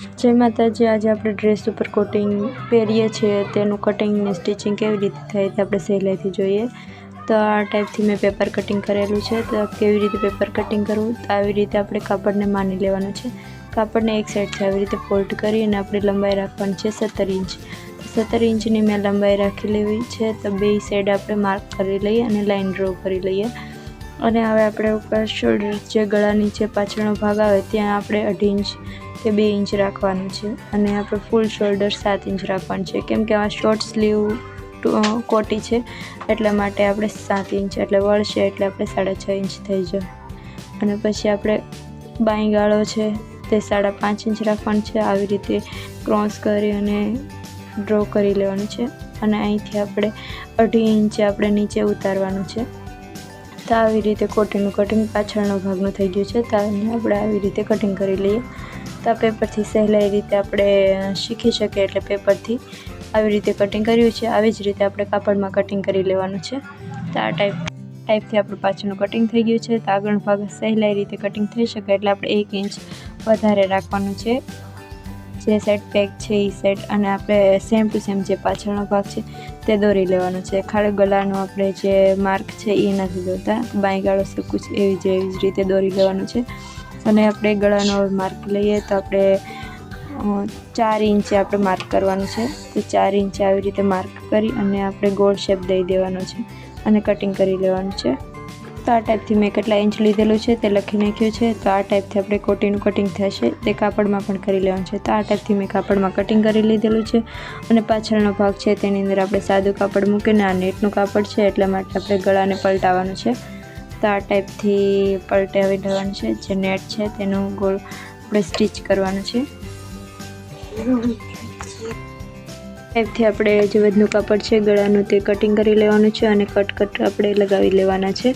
जय माताजी। आज આપણે ડ્રેસ ઉપર કોટિંગ પહેરીએ છીએ તેનું કટિંગ ને સ્ટિચિંગ કેવી રીતે થાય તે આપણે સહેલાઈથી જોઈએ। તો આ ટાઈપથી મેં પેપર કટિંગ કરેલું છે। તો કેવી રીતે પેપર કટિંગ કરવું, તો આવી રીતે આપણે કાપડને માની લેવાનું છે। કાપડને એક સાઈડથી આવી રીતે ફોલ્ડ કરી અને આપણે લંબાઈ રાખવાની છે 17 ઇંચ। 17 ઇંચની મેં લંબાઈ રાખી લેવી છે। તો બે સાઈડ આપણે માર્ક કરી લઈએ અને લાઈન ડ્રો કરી લઈએ। અને હવે આપણે ઉપર શોલ્ડર જે ગળા નીચે પાછળનો ભાગ આવે ત્યાં આપણે 2.5 ઇંચ કે 2 ઇંચ રાખવાનું છે। અને આપણે ફૂલ શોલ્ડર 7 ઇંચ રાખવાનું છે, કેમ કે આ શોર્ટ સ્લીવ કોટી છે એટલા માટે આપણે 7 ઇંચ એટલે વળશે એટલે આપણે 6.5 ઇંચ થઈ જાય। અને પછી આપણે બાઈ ગાળો છે તે 5.5 ઇંચ રાખવાનું છે। આવી રીતે ક્રોસ કરી અને ડ્રો કરી લેવાનું છે। અને અહીંથી આપણે 2.5 ઇંચ આપણે નીચે ઉતારવાનું છે। તો આવી રીતે કોટીનું કટિંગ પાછળનો ભાગનું થઈ ગયું છે। તો આપણે આવી રીતે કટિંગ કરી લઈએ। તો આ પેપરથી સહેલાઈ રીતે આપણે શીખી શકીએ, એટલે પેપરથી આવી રીતે કટિંગ કર્યું છે। આવી જ રીતે આપણે કાપડમાં કટિંગ કરી લેવાનું છે। તો આ ટાઈપથી આપણું પાછળનું કટિંગ થઈ ગયું છે। તો આગળનો ભાગ સહેલાઈ રીતે કટિંગ થઈ શકે એટલે આપણે 1 ઇંચ વધારે રાખવાનું છે જે સાઈડ પેક છે એ સાઈડ। અને આપણે સેમ ટુ સેમ જે પાછળનો ભાગ છે તે દોરી લેવાનો છે। ખાલી ગળાનો આપણે જે માર્ક છે એ નથી દોરતા, બાઈ ગાળો સકું છે એવી જ રીતે દોરી લેવાનું છે। અને આપણે ગળાનો માર્ક લઈએ તો આપણે 4 ઇંચે આપણે માર્ક કરવાનું છે। તો 4 ઇંચે આવી રીતે માર્ક કરી અને આપણે ગોળ શેપ દઈ દેવાનો છે અને કટિંગ કરી લેવાનું છે। તો આ ટાઈપથી મેં કેટલા ઇંચ લીધેલું છે તે લખી નાખ્યું છે। તો આ ટાઈપથી આપણે કોટીનું કટિંગ થશે તે કાપડમાં પણ કરી લેવાનું છે। તો આ ટાઈપથી મેં કાપડમાં કટિંગ કરી લીધેલું છે। અને પાછળનો ભાગ છે તેની અંદર આપણે સાદું કાપડ મૂકીને આ નેટનું કાપડ છે એટલા માટે આપણે ગળાને પલટાવવાનું છે। તો આ ટાઈપથી પલટાવી લેવાનું છે। જે નેટ છે તેનું ગોળ આપણે સ્ટીચ કરવાનું છે। ટાઈપથી આપણે જે વધનું કાપડ છે ગળાનું તે કટિંગ કરી લેવાનું છે અને કટ આપણે લગાવી લેવાના છે,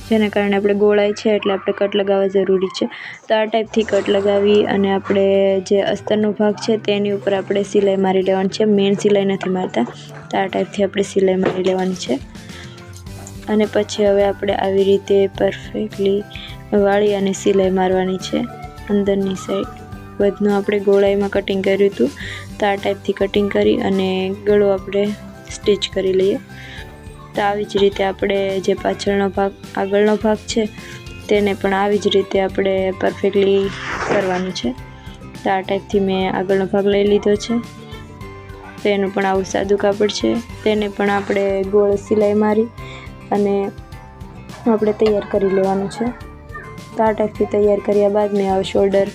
જેના કારણે આપણે ગોળાઈ છે એટલે આપણે કટ લગાવવા જરૂરી છે। તો આ ટાઈપથી કટ લગાવી અને આપણે જે અસ્તરનો ભાગ છે તેની ઉપર આપણે સિલાઈ મારી લેવાની છે। મેન સિલાઈ નથી મારતા, તો આ ટાઈપથી આપણે સિલાઈ મારી લેવાની છે। અને પછી હવે આપણે આવી રીતે પરફેક્ટલી વાળી અને સિલાઈ મારવાની છે અંદરની સાઈડ। વધનું આપણે ગોળાઈમાં કટિંગ કર્યું હતું, તો આ ટાઈપથી કટિંગ કરી અને ગળો આપણે સ્ટીચ કરી લઈએ। તો આવી જ રીતે આપણે જે પાછળનો ભાગ આગળનો ભાગ છે તેને પણ આવી જ રીતે આપણે પરફેક્ટલી કરવાનું છે। તો આ ટાઈપથી મેં આગળનો ભાગ લઈ લીધો છે। તેનું પણ આવું સાદું કાપડ છે, તેને પણ આપણે ગોળ સિલાઈ મારી અને આપણે તૈયાર કરી લેવાનું છે। તો આ ટાઈપથી તૈયાર કર્યા બાદ મેં હવે શોલ્ડર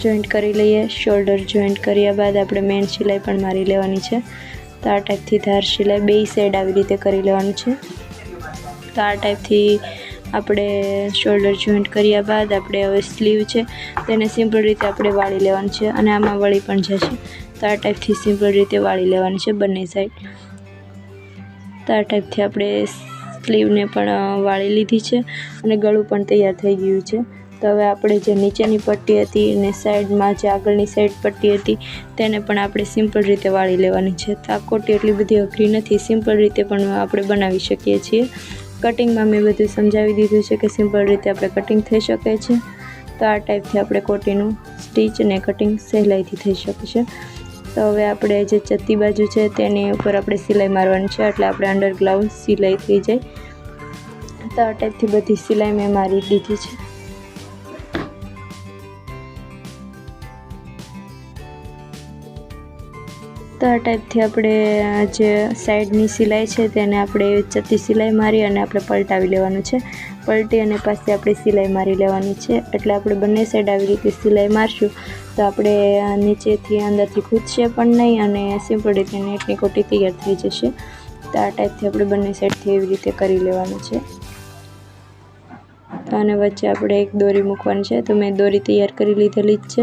જોઈન્ટ કરી લઈએ। શોલ્ડર જોઈન્ટ કર્યા બાદ આપણે મેન સિલાઈ પણ મારી લેવાની છે। તો આ ટાઈપથી ધાર સિલાઈ બે સાઈડ આવી રીતે કરી લેવાનું છે। તો આ ટાઈપથી આપણે શોલ્ડર જોઈન્ટ કર્યા બાદ આપણે હવે સ્લીવ છે તેને સિમ્પલ રીતે આપણે વાળી લેવાનું છે અને આમાં વળી પણ જશે। તો આ ટાઈપથી સિમ્પલ રીતે વાળી લેવાની છે બંને સાઈડ। તો આ ટાઈપથી આપણે સ્લીવને પણ વાળી લીધી છે અને ગળું પણ તૈયાર થઈ ગયું છે। તો હવે આપણે જે નીચેની પટ્ટી હતી અને સાઈડમાં જે આગળની સાઈડ પટ્ટી હતી તેને પણ આપણે સિમ્પલ રીતે વાળી લેવાની છે। તો આ કોટી એટલી બધી અઘરી નથી, સિમ્પલ રીતે પણ આપણે બનાવી શકીએ છીએ। કટિંગમાં મેં બધું સમજાવી દીધું છે કે સિમ્પલ રીતે આપણે કટિંગ થઈ શકે છે। તો આ ટાઈપથી આપણે કોટીનું સ્ટીચ અને કટિંગ સહેલાઈથી થઈ શકે છે। તો હવે આપણે જે ચત્તી બાજુ છે તેની ઉપર આપણે સિલાઈ મારવાની છે એટલે આપણે અંડરગ્લાઉન્ડ સિલાઈ થઈ જાય। તો આ ટાઈપથી બધી સિલાઈ મેં મારી દીધી છે। તો આ ટાઈપથી આપણે જે સાઈડની સિલાઈ છે તેને આપણે ચત્તી સિલાઈ મારી અને આપણે પલટાવી લેવાનું છે। પલટી અને પાછી આપણે સિલાઈ મારી લેવાની છે, એટલે આપણે બંને સાઈડ આવી રીતે સિલાઈ મારશું તો આપણે નીચેથી અંદરથી ખૂદશે પણ નહીં અને સિમ્પલ રીતે નેટની કોટી તૈયાર થઈ જશે। તો આ ટાઈપથી આપણે બંને સાઈડથી એવી રીતે કરી લેવાનું છે। અને વચ્ચે આપણે એક દોરી મૂકવાની છે, તો મેં દોરી તૈયાર કરી લીધેલી જ છે।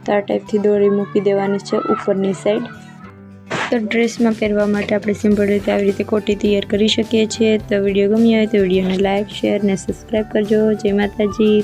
તો આ ટાઈપથી દોરી મૂકી દેવાની છે ઉપરની સાઈડ। તો ડ્રેસમાં પહેરવા માટે આપણે સિમ્પલ રીતે આવી રીતે કોટી તૈયાર કરી શકીએ છીએ। તો વિડીયો ગમ્યો હોય તો વિડીયોને લાઇક, શેર અને સબસ્ક્રાઈબ કરજો। જય માતાજી।